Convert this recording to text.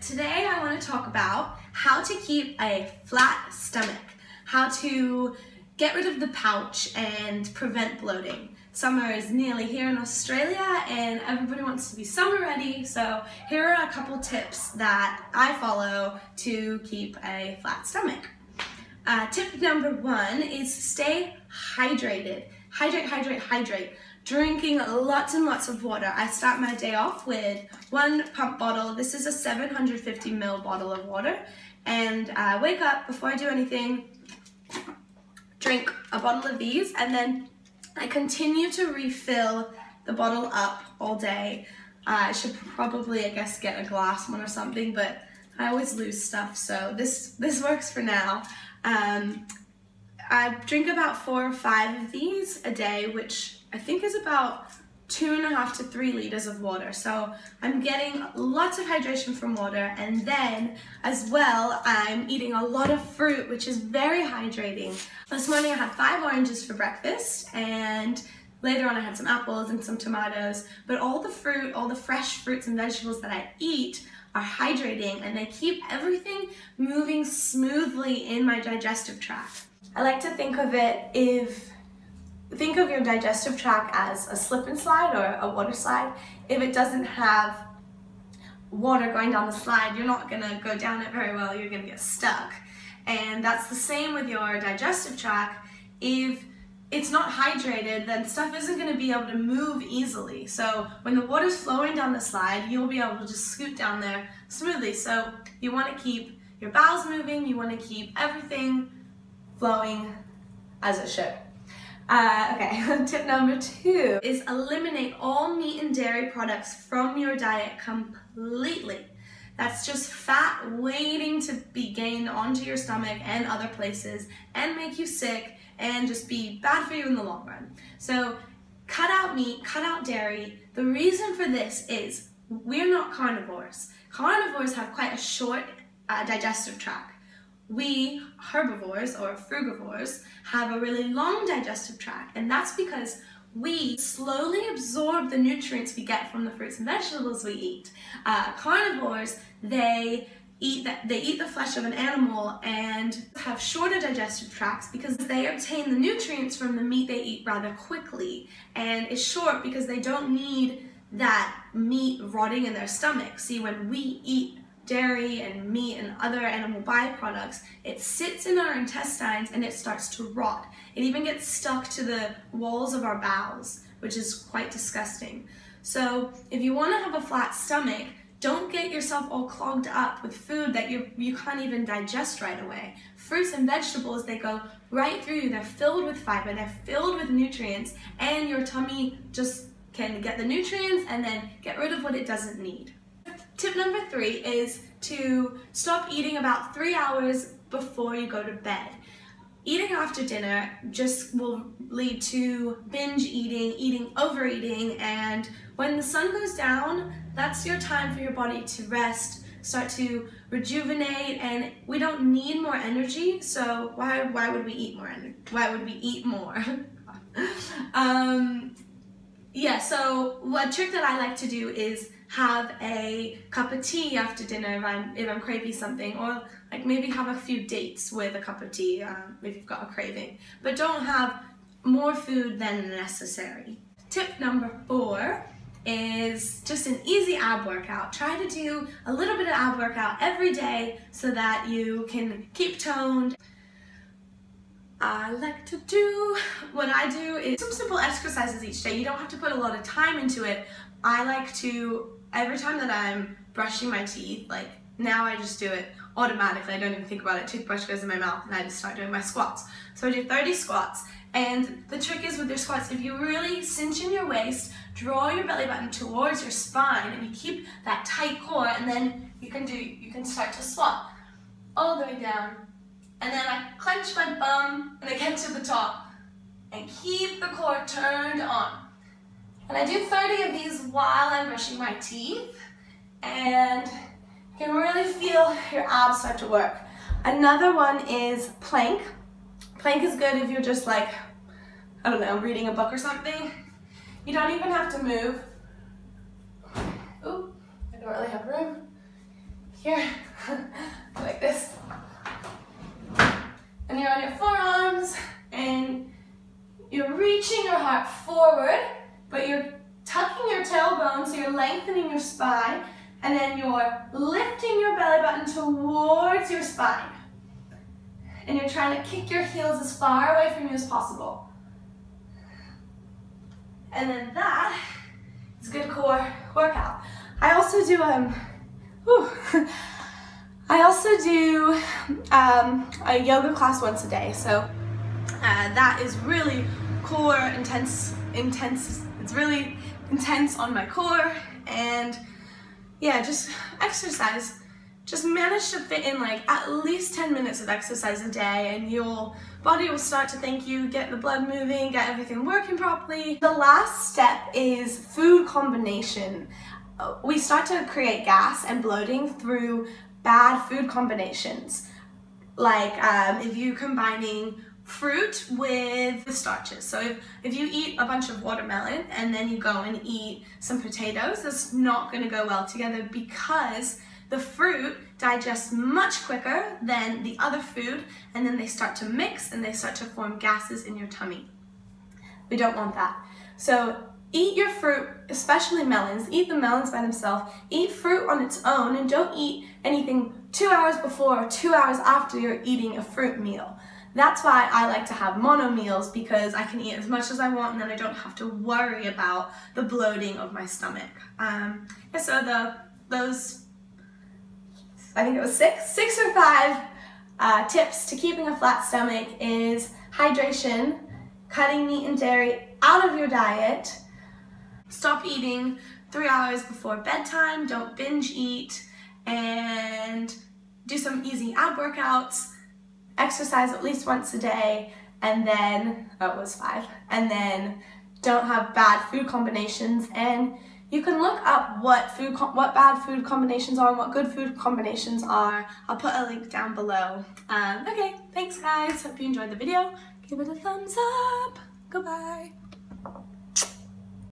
Today I want to talk about how to keep a flat stomach, how to get rid of the pouch and prevent bloating. Summer is nearly here in Australia and everybody wants to be summer ready, so here are a couple tips that I follow to keep a flat stomach. Tip number 1 is stay hydrated. Hydrate. Drinking lots and lots of water. I start my day off with 1 pump bottle. This is a 750 ml bottle of water. And I wake up, before I do anything, drink a bottle of these, and then I continue to refill the bottle up all day. I should probably, I guess, get a glass one or something, but I always lose stuff, so this works for now. I drink about 4 or 5 of these a day, which I think is about 2.5 to 3 liters of water. So I'm getting lots of hydration from water, and then as well I'm eating a lot of fruit, which is very hydrating. This morning I had 5 oranges for breakfast, and later on I had some apples and some tomatoes, but all the fruit, all the fresh fruits and vegetables that I eat are hydrating, and they keep everything moving smoothly in my digestive tract. I like to think of your digestive tract as a slip and slide or a water slide. If it doesn't have water going down the slide, you're not gonna go down it very well, you're gonna get stuck. And that's the same with your digestive tract. If it's not hydrated, then stuff isn't gonna be able to move easily. So when the water's flowing down the slide, you'll be able to just scoot down there smoothly. So you wanna keep your bowels moving, you wanna keep everything flowing as it should. Okay, tip number 2 is eliminate all meat and dairy products from your diet completely. That's just fat waiting to be gained onto your stomach and other places and make you sick and just be bad for you in the long run. So cut out meat, cut out dairy. The reason for this is we're not carnivores. Carnivores have quite a short digestive tract. We, herbivores or frugivores, have a really long digestive tract, and that's because we slowly absorb the nutrients we get from the fruits and vegetables we eat. Carnivores, they eat the flesh of an animal and have shorter digestive tracts because they obtain the nutrients from the meat they eat rather quickly, and it's short because they don't need that meat rotting in their stomach. See, when we eat dairy and meat and other animal byproducts, it sits in our intestines and it starts to rot. It even gets stuck to the walls of our bowels, which is quite disgusting. So if you want to have a flat stomach, don't get yourself all clogged up with food that you can't even digest right away. Fruits and vegetables, they go right through you. They're filled with fiber, they're filled with nutrients, and your tummy just can get the nutrients and then get rid of what it doesn't need. Tip number 3 is to stop eating about 3 hours before you go to bed. Eating after dinner just will lead to binge eating, overeating, and when the sun goes down, that's your time for your body to rest, start to rejuvenate, and we don't need more energy, so why would we eat more energy? Why would we eat more? Yeah, so one trick that I like to do is have a cup of tea after dinner if I'm craving something, or like maybe have a few dates with a cup of tea if you've got a craving. But don't have more food than necessary. Tip number 4 is just an easy ab workout. Try to do a little bit of ab workout every day so that you can keep toned. What I do is some simple exercises each day. You don't have to put a lot of time into it. I like to, every time that I'm brushing my teeth, like now I just do it automatically. I don't even think about it. Toothbrush goes in my mouth and I just start doing my squats. So I do 30 squats. And the trick is with your squats, if you really cinch in your waist, draw your belly button towards your spine, and you keep that tight core, and then you can start to squat all the way down. And then I clench my bum and I get to the top and keep the core turned on. And I do 30 of these while I'm brushing my teeth, and you can really feel your abs start to work. Another one is plank. Plank is good if you're just like, I don't know, reading a book or something. You don't even have to move. Ooh, I don't really have room. here, like this. And you're on your forearms, and you're reaching your heart forward, but you're tucking your tailbone, so you're lengthening your spine, and then you're lifting your belly button towards your spine. And you're trying to kick your heels as far away from you as possible. And then that is a good core workout. I also do a yoga class once a day, so that is really core intense. It's really intense on my core, and yeah, just exercise. Just manage to fit in like at least 10 minutes of exercise a day, and your body will start to thank you, get the blood moving, get everything working properly. The last step is food combination. We start to create gas and bloating through bad food combinations. Like if you're combining fruit with the starches. So if you eat a bunch of watermelon and then you go and eat some potatoes, that's not going to go well together, because the fruit digests much quicker than the other food, and then they start to mix and they start to form gases in your tummy. We don't want that. So eat your fruit, especially melons. Eat the melons by themselves. Eat fruit on its own, and don't eat anything 2 hours before or 2 hours after you're eating a fruit meal. That's why I like to have mono meals, because I can eat as much as I want, and then I don't have to worry about the bloating of my stomach. Yeah, so those, I think it was six or five tips to keeping a flat stomach is hydration, cutting meat and dairy out of your diet, stop eating 3 hours before bedtime, don't binge eat, and do some easy ab workouts, exercise at least once a day, and then, oh, it was 5, and then don't have bad food combinations. And you can look up what bad food combinations are and what good food combinations are. I'll put a link down below. Okay, thanks guys. Hope you enjoyed the video. Give it a thumbs up. Goodbye.